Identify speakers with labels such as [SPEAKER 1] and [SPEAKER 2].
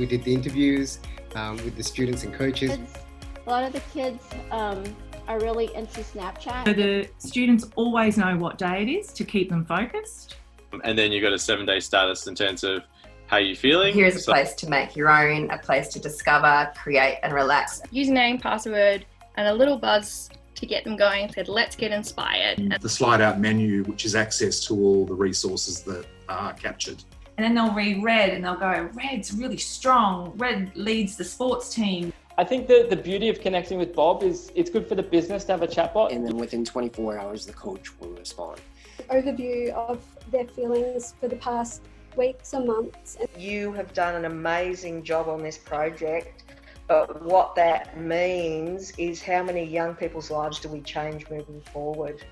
[SPEAKER 1] we did the interviews with the students and coaches.
[SPEAKER 2] A lot of the kids are really into Snapchat.
[SPEAKER 3] So the students always know what day it is to keep them focused.
[SPEAKER 4] And then you've got a 7-day status in terms of how you're feeling.
[SPEAKER 5] Here's a place to make your own, a place to discover, create and relax.
[SPEAKER 6] Username, password and a little buzz to get them going. Said, let's get inspired.
[SPEAKER 7] The slide out menu, which is access to all the resources that are captured.
[SPEAKER 3] And then they'll read red and they'll go, red's really strong. Red leads the sports team.
[SPEAKER 8] I think the beauty of connecting with Bob is it's good for the business to have a chatbot.
[SPEAKER 9] And then within 24 hours, the coach will respond.
[SPEAKER 10] Overview of their feelings for the past weeks or months.
[SPEAKER 11] You have done an amazing job on this project, but what that means is how many young people's lives do we change moving forward?